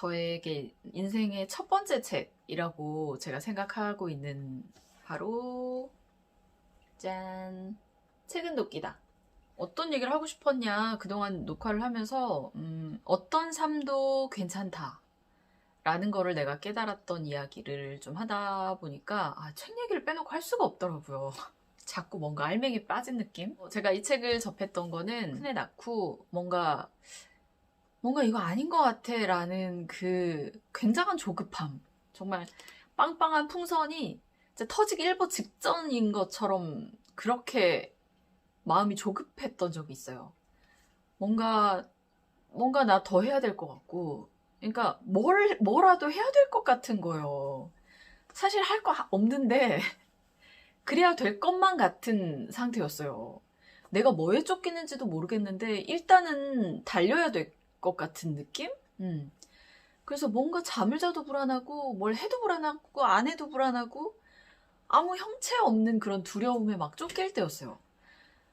저에게 인생의 첫 번째 책이라고 제가 생각하고 있는 바로 짠! 책은 도끼다. 어떤 얘기를 하고 싶었냐 그동안 녹화를 하면서 어떤 삶도 괜찮다 라는 거를 내가 깨달았던 이야기를 좀 하다 보니까 책 얘기를 빼놓고 할 수가 없더라고요. 자꾸 뭔가 알맹이 빠진 느낌? 제가 이 책을 접했던 거는 큰애 낳고 뭔가 이거 아닌 것 같아 라는 그 굉장한 조급함, 정말 빵빵한 풍선이 진짜 터지기 일보 직전인 것처럼 그렇게 마음이 조급했던 적이 있어요. 뭔가 나 더 해야 될 것 같고, 그러니까 뭐라도 해야 될 것 같은 거예요. 사실 할 거 없는데 그래야 될 것만 같은 상태였어요. 내가 뭐에 쫓기는지도 모르겠는데 일단은 달려야 될 것 같은 느낌? 그래서 뭔가 잠을 자도 불안하고 뭘 해도 불안하고 안 해도 불안하고 아무 형체 없는 그런 두려움에 막 쫓길 때였어요.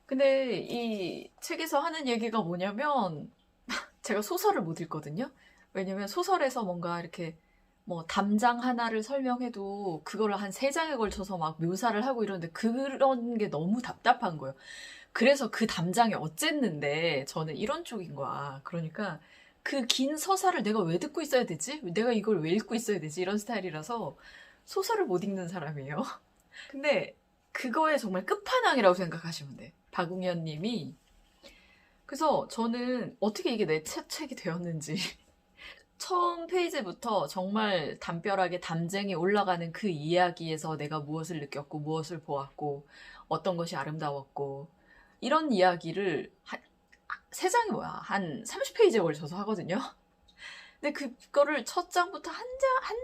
근데 이 책에서 하는 얘기가 뭐냐면 제가 소설을 못 읽거든요. 왜냐면 소설에서 뭔가 이렇게 뭐 담장 하나를 설명해도 그걸 한 3장에 걸쳐서 막 묘사를 하고 이러는데 그런 게 너무 답답한 거예요. 그래서 그 담장이 어쨌는데 저는 이런 쪽인 거야. 그러니까 그 긴 서사를 내가 왜 듣고 있어야 되지? 내가 이걸 왜 읽고 있어야 되지? 이런 스타일이라서 소설을 못 읽는 사람이에요. 근데 그거의 정말 끝판왕이라고 생각하시면 돼. 박웅현 님이. 그래서 저는 어떻게 이게 내 책이 되었는지 처음 페이지부터 정말 담벼락에 담쟁이 올라가는 그 이야기에서 내가 무엇을 느꼈고 무엇을 보았고 어떤 것이 아름다웠고 이런 이야기를 3장이 뭐야? 한 30페이지에 걸쳐서 하거든요. 근데 그거를 첫 장부터 한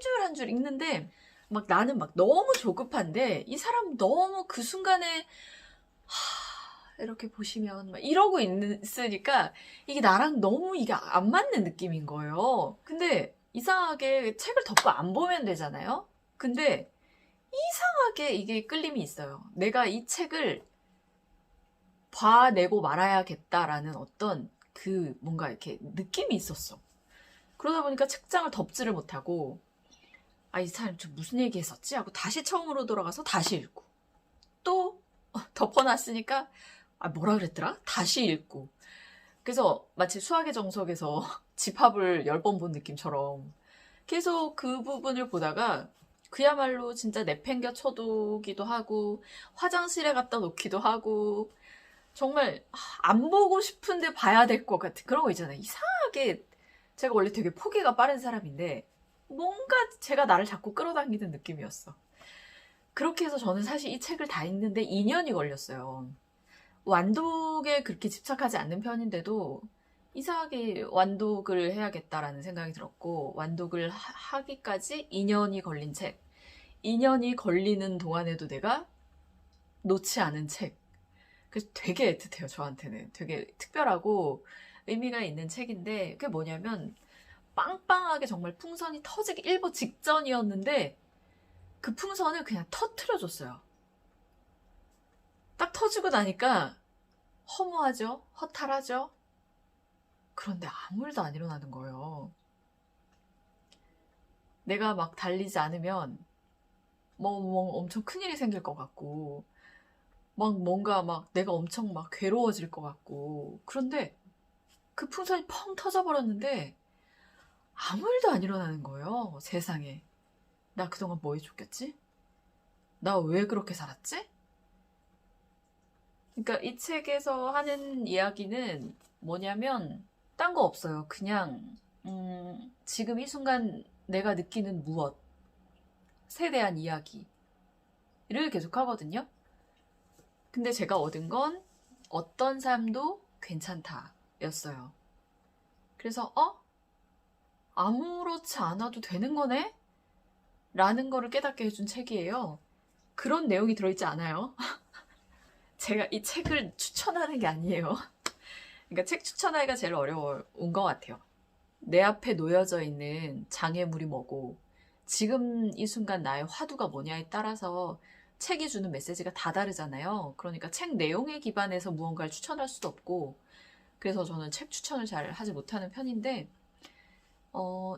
줄 한 줄 읽는데 막 나는 막 너무 조급한데 이 사람 너무 그 순간에 이렇게 보시면 막 이러고 있으니까 이게 나랑 너무 이게 안 맞는 느낌인 거예요. 근데 이상하게 책을 덮고 안 보면 되잖아요. 근데 이상하게 이게 끌림이 있어요. 내가 이 책을 봐내고 말아야겠다라는 어떤 그 뭔가 이렇게 느낌이 있었어. 그러다 보니까 책장을 덮지를 못하고 이 사람 좀 무슨 얘기 했었지? 하고 다시 처음으로 돌아가서 다시 읽고 또 덮어놨으니까 뭐라 그랬더라? 다시 읽고. 그래서 마치 수학의 정석에서 집합을 10번 본 느낌처럼 계속 그 부분을 보다가 그야말로 진짜 내팽겨 쳐두기도 하고 화장실에 갖다 놓기도 하고 정말 안 보고 싶은데 봐야 될 것 같은 그런 거 있잖아요. 이상하게 제가 원래 되게 포기가 빠른 사람인데 뭔가 제가 나를 자꾸 끌어당기는 느낌이었어. 그렇게 해서 저는 사실 이 책을 다 읽는데 2년이 걸렸어요. 완독에 그렇게 집착하지 않는 편인데도 이상하게 완독을 해야겠다라는 생각이 들었고 완독을 하기까지 2년이 걸린 책. 2년이 걸리는 동안에도 내가 놓지 않은 책. 그래서 되게 애틋해요. 저한테는. 되게 특별하고 의미가 있는 책인데 그게 뭐냐면 빵빵하게 정말 풍선이 터지기 일보 직전이었는데 그 풍선을 그냥 터트려줬어요. 딱 터지고 나니까 허무하죠? 허탈하죠? 그런데 아무 일도 안 일어나는 거예요. 내가 막 달리지 않으면 뭐 엄청 큰일이 생길 것 같고 막 뭔가 막 내가 엄청 막 괴로워질 것 같고 그런데 그 풍선이 펑 터져버렸는데 아무 일도 안 일어나는 거예요. 세상에. 나 그동안 뭐 해줬겠지? 나 왜 그렇게 살았지? 그러니까 이 책에서 하는 이야기는 뭐냐면 딴 거 없어요. 그냥 지금 이 순간 내가 느끼는 무엇에 대한 이야기를 계속 하거든요. 근데 제가 얻은 건 어떤 삶도 괜찮다 였어요. 그래서 아무렇지 않아도 되는 거네? 라는 거를 깨닫게 해준 책이에요. 그런 내용이 들어있지 않아요. 제가 이 책을 추천하는 게 아니에요. 그러니까 책 추천하기가 제일 어려운 것 같아요. 내 앞에 놓여져 있는 장애물이 뭐고 지금 이 순간 나의 화두가 뭐냐에 따라서 책이 주는 메시지가 다 다르잖아요. 그러니까 책 내용에 기반해서 무언가를 추천할 수도 없고 그래서 저는 책 추천을 잘 하지 못하는 편인데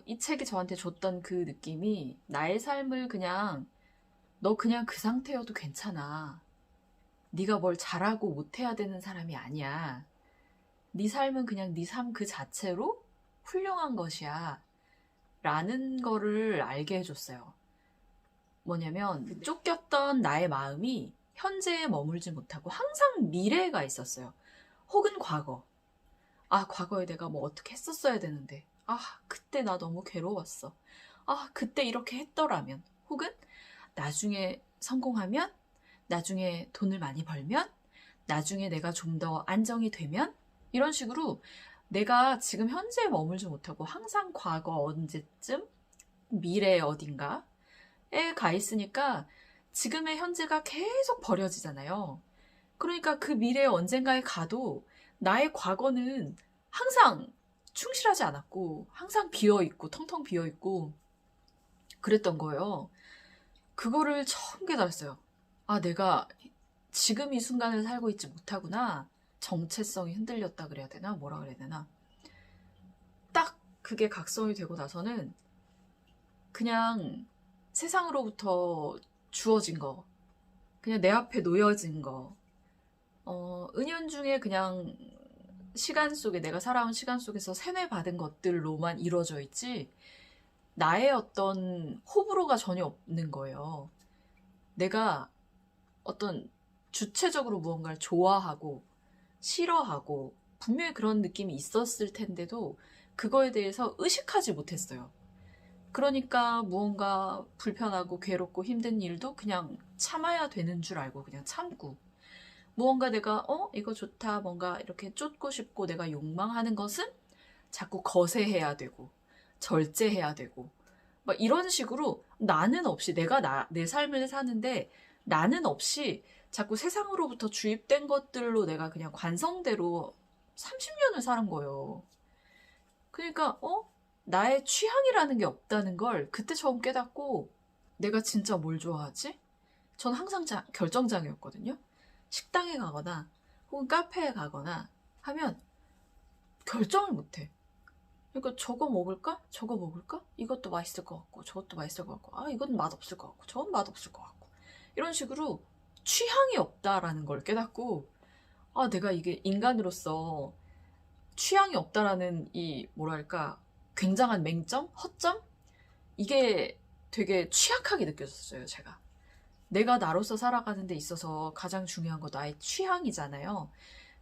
이 책이 저한테 줬던 그 느낌이 나의 삶을 그냥 너 그냥 그 상태여도 괜찮아. 네가 뭘 잘하고 못해야 되는 사람이 아니야. 네 삶은 그냥 네 삶 그 자체로 훌륭한 것이야. 라는 거를 알게 해줬어요. 뭐냐면 쫓겼던 나의 마음이 현재에 머물지 못하고 항상 미래가 있었어요. 혹은 과거. 아, 과거에 내가 뭐 어떻게 했었어야 되는데. 아, 그때 나 너무 괴로웠어. 아, 그때 이렇게 했더라면. 혹은 나중에 성공하면, 나중에 돈을 많이 벌면, 나중에 내가 좀 더 안정이 되면, 이런 식으로 내가 지금 현재에 머물지 못하고 항상 과거 언제쯤, 미래 어딘가에 가 있으니까 지금의 현재가 계속 버려지잖아요. 그러니까 그 미래 언젠가에 가도 나의 과거는 항상 충실하지 않았고 항상 비어있고 텅텅 비어있고 그랬던 거예요. 그거를 처음 깨달았어요. 아, 내가 지금 이 순간을 살고 있지 못하구나. 정체성이 흔들렸다 그래야 되나? 뭐라 그래야 되나? 딱 그게 각성이 되고 나서는 그냥 세상으로부터 주어진 거, 그냥 내 앞에 놓여진 거, 은연중에 그냥 시간 속에 내가 살아온 시간 속에서 세뇌받은 것들로만 이루어져 있지 나의 어떤 호불호가 전혀 없는 거예요. 내가 어떤 주체적으로 무언가를 좋아하고 싫어하고 분명히 그런 느낌이 있었을 텐데도 그거에 대해서 의식하지 못했어요. 그러니까 무언가 불편하고 괴롭고 힘든 일도 그냥 참아야 되는 줄 알고 그냥 참고 무언가 내가 이거 좋다 뭔가 이렇게 쫓고 싶고 내가 욕망하는 것은 자꾸 거세해야 되고 절제해야 되고 막 이런 식으로 나는 없이 내가 내 삶을 사는데 나는 없이 자꾸 세상으로부터 주입된 것들로 내가 그냥 관성대로 30년을 살은 거예요. 그러니까 나의 취향이라는 게 없다는 걸 그때 처음 깨닫고 내가 진짜 뭘 좋아하지? 전 항상 결정장애였거든요. 식당에 가거나 혹은 카페에 가거나 하면 결정을 못해. 그러니까 저거 먹을까? 저거 먹을까? 이것도 맛있을 것 같고 저것도 맛있을 것 같고 아 이건 맛없을 것 같고 저건 맛없을 것 같고 이런 식으로 취향이 없다라는 걸 깨닫고 아 내가 이게 인간으로서 취향이 없다라는 이 뭐랄까 굉장한 맹점? 허점? 이게 되게 취약하게 느껴졌어요. 제가 내가 나로서 살아가는 데 있어서 가장 중요한 거 나의 취향이잖아요.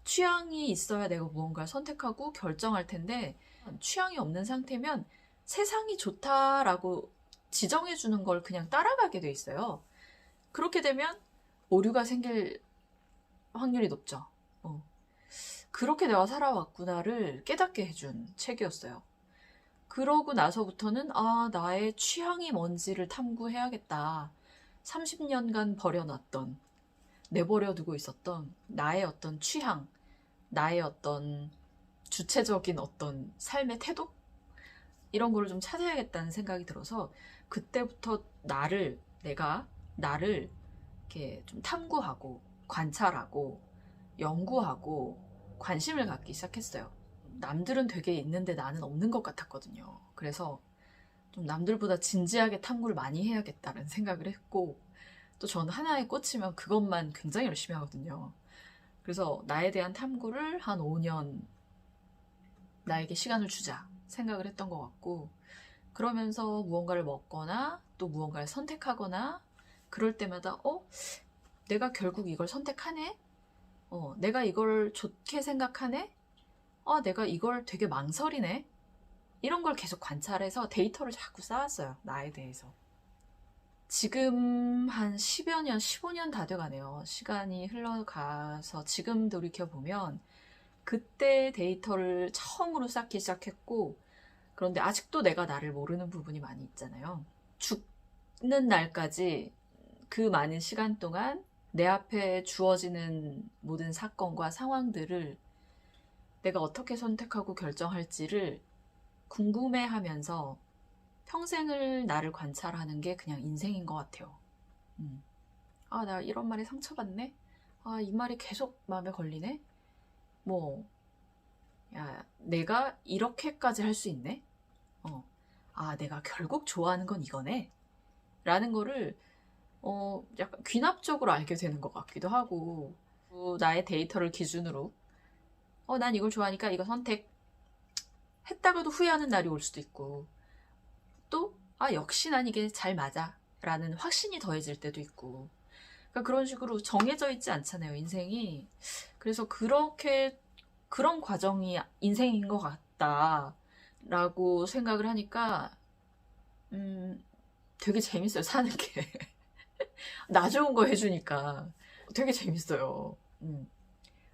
취향이 있어야 내가 무언가를 선택하고 결정할 텐데 취향이 없는 상태면 세상이 좋다라고 지정해주는 걸 그냥 따라가게 돼 있어요. 그렇게 되면 오류가 생길 확률이 높죠. 그렇게 내가 살아왔구나를 깨닫게 해준 책이었어요. 그러고 나서부터는 나의 취향이 뭔지를 탐구해야겠다. 30년간 버려놨던 내버려두고 있었던 나의 어떤 취향, 나의 어떤 주체적인 어떤 삶의 태도? 이런 거를 좀 찾아야겠다는 생각이 들어서 그때부터 내가 나를 이렇게 좀 탐구하고 관찰하고 연구하고 관심을 갖기 시작했어요. 남들은 되게 있는데 나는 없는 것 같았거든요. 그래서 좀 남들보다 진지하게 탐구를 많이 해야겠다는 생각을 했고 또 저는 하나에 꽂히면 그것만 굉장히 열심히 하거든요. 그래서 나에 대한 탐구를 한 5년 나에게 시간을 주자 생각을 했던 것 같고 그러면서 무언가를 먹거나 또 무언가를 선택하거나 그럴 때마다 내가 결국 이걸 선택하네? 내가 이걸 좋게 생각하네? 내가 이걸 되게 망설이네? 이런 걸 계속 관찰해서 데이터를 자꾸 쌓았어요. 나에 대해서. 지금 한 10여 년, 15년 다 돼가네요. 시간이 흘러가서 지금 돌이켜보면 그때 데이터를 처음으로 쌓기 시작했고 그런데 아직도 내가 나를 모르는 부분이 많이 있잖아요. 죽는 날까지 그 많은 시간 동안 내 앞에 주어지는 모든 사건과 상황들을 내가 어떻게 선택하고 결정할지를 궁금해하면서 평생을 나를 관찰하는 게 그냥 인생인 것 같아요. 나 이런 말에 상처받네? 이 말이 계속 마음에 걸리네? 야, 내가 이렇게까지 할 수 있네? 아, 내가 결국 좋아하는 건 이거네? 라는 거를 약간 귀납적으로 알게 되는 것 같기도 하고, 나의 데이터를 기준으로 난 이걸 좋아하니까 이거 선택했다가도 후회하는 날이 올 수도 있고, 또 역시 난 이게 잘 맞아 라는 확신이 더해질 때도 있고, 그러니까 그런 식으로 정해져 있지 않잖아요, 인생이. 그래서 그런 과정이 인생인 것 같다라고 생각을 하니까 되게 재밌어요, 사는 게. 나 좋은 거 해주니까 되게 재밌어요.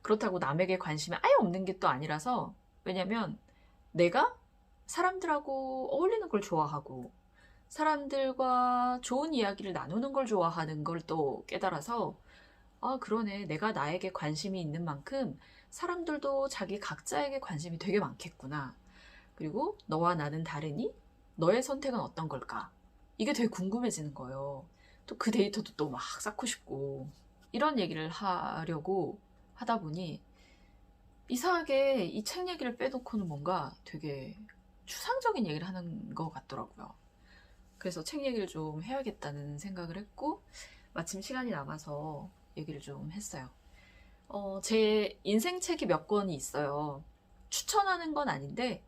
그렇다고 남에게 관심이 아예 없는 게 또 아니라서, 왜냐면 내가 사람들하고 어울리는 걸 좋아하고 사람들과 좋은 이야기를 나누는 걸 좋아하는 걸 또 깨달아서, 아, 그러네. 내가 나에게 관심이 있는 만큼 사람들도 자기 각자에게 관심이 되게 많겠구나. 그리고 너와 나는 다르니 너의 선택은 어떤 걸까? 이게 되게 궁금해지는 거예요. 또 그 데이터도 또 막 쌓고 싶고, 이런 얘기를 하려고 하다 보니 이상하게 이 책 얘기를 빼놓고는 뭔가 되게 추상적인 얘기를 하는 것 같더라고요. 그래서 책 얘기를 좀 해야겠다는 생각을 했고, 마침 시간이 남아서 얘기를 좀 했어요. 제 인생 책이 몇 권이 있어요. 추천하는 건 아닌데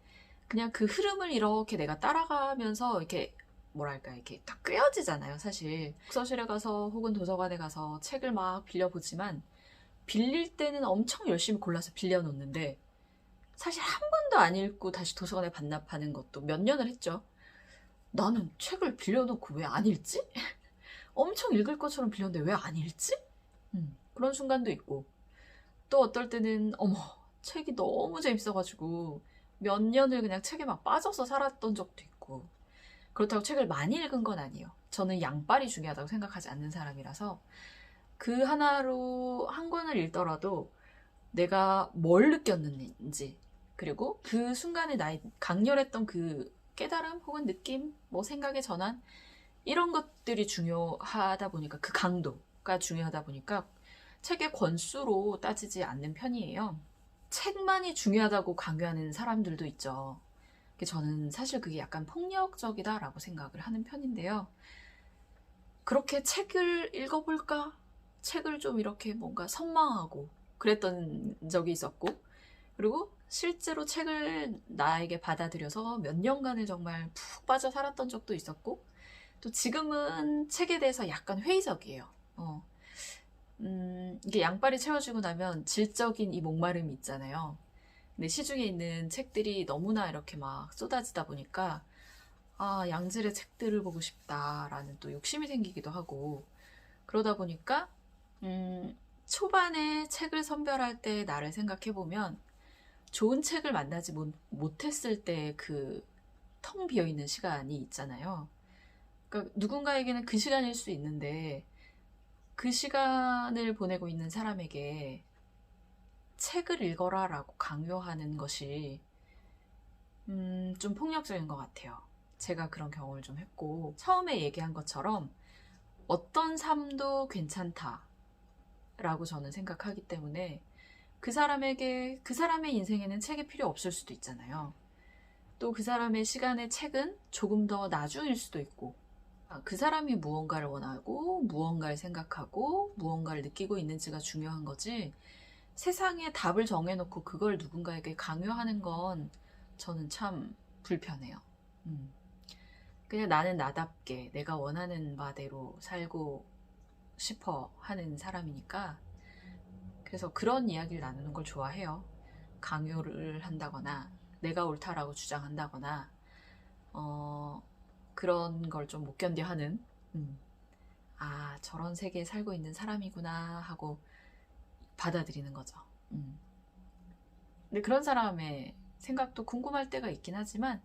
그냥 그 흐름을 이렇게 내가 따라가면서 이렇게 뭐랄까 이렇게 딱 꿰어지잖아요, 사실. 독서실에 가서 혹은 도서관에 가서 책을 막 빌려보지만, 빌릴 때는 엄청 열심히 골라서 빌려놓는데 사실 한 번도 안 읽고 다시 도서관에 반납하는 것도 몇 년을 했죠. 나는 책을 빌려놓고 왜 안 읽지? 엄청 읽을 것처럼 빌렸는데 왜 안 읽지? 그런 순간도 있고, 또 어떨 때는 어머, 책이 너무 재밌어가지고 몇 년을 그냥 책에 막 빠져서 살았던 적도 있고. 그렇다고 책을 많이 읽은 건 아니에요. 저는 양빨이 중요하다고 생각하지 않는 사람이라서 그 하나로 한 권을 읽더라도 내가 뭘 느꼈는지, 그리고 그 순간에 나의 강렬했던 그 깨달음 혹은 느낌, 뭐 생각의 전환, 이런 것들이 중요하다 보니까, 그 강도가 중요하다 보니까 책의 권수로 따지지 않는 편이에요. 책만이 중요하다고 강요하는 사람들도 있죠. 저는 사실 그게 약간 폭력적이다라고 생각을 하는 편인데요. 그렇게 책을 읽어볼까? 책을 좀 이렇게 뭔가 선망하고 그랬던 적이 있었고, 그리고 실제로 책을 나에게 받아들여서 몇 년간을 정말 푹 빠져 살았던 적도 있었고, 또 지금은 책에 대해서 약간 회의적이에요. 이게 양빨이 채워지고 나면 질적인 이 목마름이 있잖아요. 근데 시중에 있는 책들이 너무나 이렇게 막 쏟아지다 보니까, 아, 양질의 책들을 보고 싶다라는 또 욕심이 생기기도 하고, 그러다 보니까 초반에 책을 선별할 때 나를 생각해보면, 좋은 책을 만나지 못했을 때 그 텅 비어있는 시간이 있잖아요. 그러니까 누군가에게는 그 시간일 수 있는데, 그 시간을 보내고 있는 사람에게 책을 읽어라 라고 강요하는 것이 좀 폭력적인 것 같아요. 제가 그런 경험을 좀 했고, 처음에 얘기한 것처럼 어떤 삶도 괜찮다 라고 저는 생각하기 때문에, 그 사람의 인생에는 책이 필요 없을 수도 있잖아요. 또 그 사람의 시간에 책은 조금 더 나중일 수도 있고, 그 사람이 무언가를 원하고 무언가를 생각하고 무언가를 느끼고 있는지가 중요한 거지, 세상에 답을 정해놓고 그걸 누군가에게 강요하는 건 저는 참 불편해요. 그냥 나는 나답게 내가 원하는 바대로 살고 싶어 하는 사람이니까, 그래서 그런 이야기를 나누는 걸 좋아해요. 강요를 한다거나 내가 옳다라고 주장한다거나 그런 걸 좀 못 견뎌 하는, 아, 저런 세계에 살고 있는 사람이구나 하고 받아들이는 거죠. 근데 그런 사람의 생각도 궁금할 때가 있긴 하지만,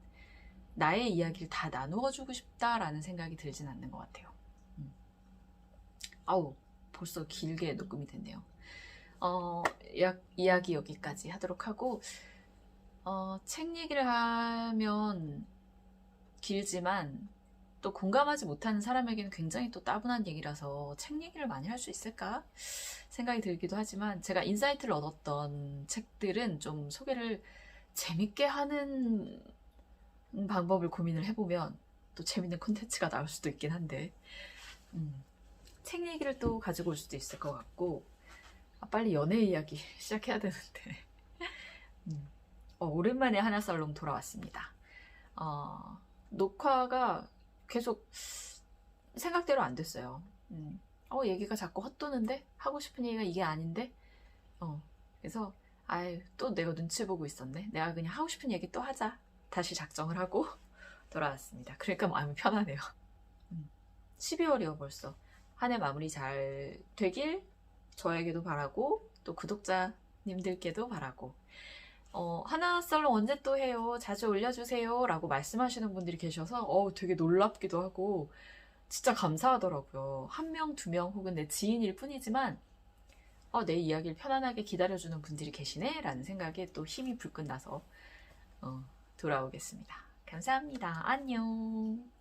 나의 이야기를 다 나누어주고 싶다라는 생각이 들진 않는 것 같아요. 아우, 벌써 길게 녹음이 됐네요. 이야기 여기까지 하도록 하고, 책 얘기를 하면 길지만 또 공감하지 못하는 사람에게는 굉장히 또 따분한 얘기라서 책 얘기를 많이 할 수 있을까 생각이 들기도 하지만, 제가 인사이트를 얻었던 책들은 좀 소개를 재밌게 하는 방법을 고민을 해보면 또 재밌는 콘텐츠가 나올 수도 있긴 한데 책 얘기를 또 가지고 올 수도 있을 것 같고 빨리 연애 이야기 시작해야 되는데 오랜만에 하나살롱 돌아왔습니다. 녹화가 계속 생각대로 안 됐어요. 얘기가 자꾸 헛도는데? 하고 싶은 얘기가 이게 아닌데? 그래서 또 내가 눈치 보고 있었네. 내가 그냥 하고 싶은 얘기 또 하자. 다시 작정을 하고 돌아왔습니다. 그러니까 마음이 편하네요. 12월이요 벌써. 한 해 마무리 잘 되길 저에게도 바라고 또 구독자님들께도 바라고 하나살롱 언제 또 해요? 자주 올려주세요 라고 말씀하시는 분들이 계셔서 되게 놀랍기도 하고 진짜 감사하더라고요. 한 명, 두 명 혹은 내 지인일 뿐이지만 내 이야기를 편안하게 기다려주는 분들이 계시네 라는 생각에 또 힘이 불끈 나서 돌아오겠습니다. 감사합니다. 안녕.